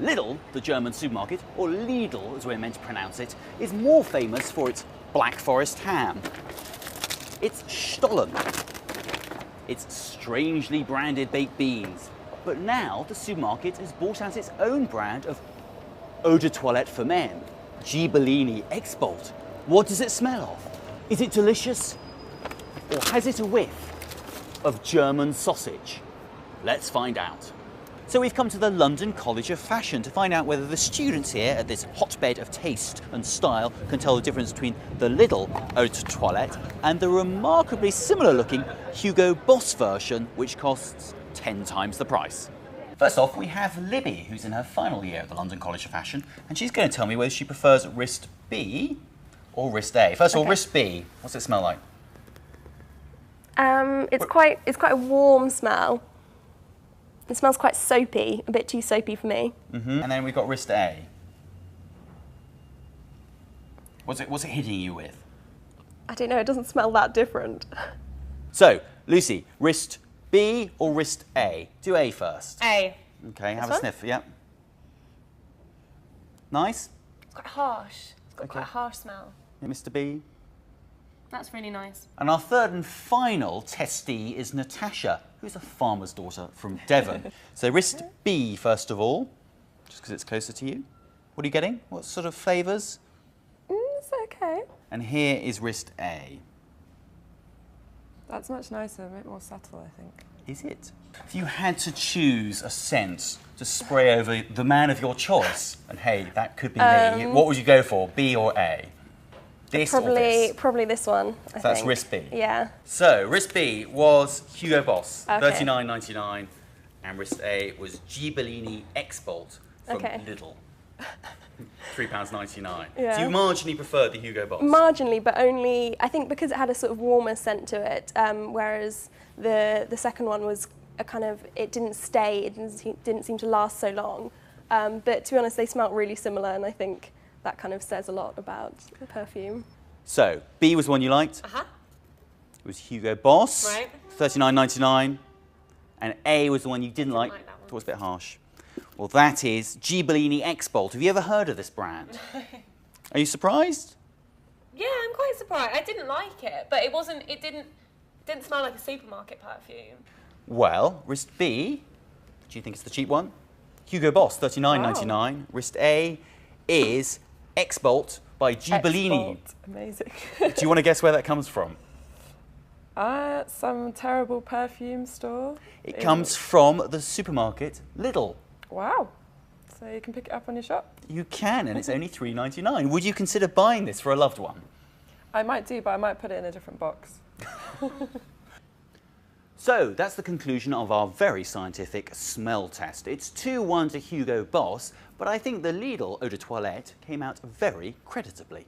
Lidl, the German supermarket, or Lidl as we're meant to pronounce it, is more famous for its Black Forest ham. It's Stollen. It's strangely branded baked beans. But now the supermarket has brought out its own brand of eau de toilette for men, Ghibellini X-Bolt. What does it smell of? Is it delicious? Or has it a whiff of German sausage? Let's find out. So we've come to the London College of Fashion to find out whether the students here at this hotbed of taste and style can tell the difference between the Lidl eau de toilette and the remarkably similar looking Hugo Boss version, which costs 10 times the price. First off, we have Libby, who's in her final year at the London College of Fashion, and she's going to tell me whether she prefers wrist B or wrist A. First of all, wrist B, what's it smell like? It's quite a warm smell. It smells quite soapy, a bit too soapy for me. And then we've got wrist A. What's it hitting you with? I don't know, it doesn't smell that different. So, Lucy, wrist B or wrist A? Do A first. A. Okay, have a sniff, yep. Nice? It's quite harsh. It's got quite a harsh smell. Mr. B? That's really nice. And our third and final testee is Natasha, who's a farmer's daughter from Devon. So wrist B first of all, just because it's closer to you. What are you getting? What sort of flavours? It's okay. And here is wrist A. That's much nicer, a bit more subtle, I think. Is it? If you had to choose a scent to spray over the man of your choice, and hey, that could be me, what would you go for, B or A? This or this? Probably this one, I That's think. wrist B? Yeah. So, wrist B was Hugo Boss, Okay. $39.99, and wrist A was Ghibellini X-Bolt from Lidl, £3.99. Yeah. So you marginally preferred the Hugo Boss? Marginally, but only, I think because it had a sort of warmer scent to it, whereas the second one was a kind of, it didn't stay, it didn't seem to last so long. But to be honest, they smelt really similar, and I think that kind of says a lot about the perfume. So, B was the one you liked? Uh-huh. It was Hugo Boss, Right. $39.99, and A was the one you didn't like. that one. Thought it was a bit harsh. Well, that is Ghibellini X-Bolt. Have you ever heard of this brand? Are you surprised? Yeah, I'm quite surprised. I didn't like it, but it didn't smell like a supermarket perfume. Well, wrist B, do you think it's the cheap one? Hugo Boss, $39.99. Wrist A is X-Bolt by Ghibellini. X-Bolt. Amazing. Do you want to guess where that comes from? Some terrible perfume store. It comes from the supermarket Lidl. Wow. So you can pick it up on your shop? You can, and it's only $3.99. Would you consider buying this for a loved one? I might do, but I might put it in a different box. So that's the conclusion of our very scientific smell test. It's 2-1 to Hugo Boss, but I think the Lidl eau de toilette came out very creditably.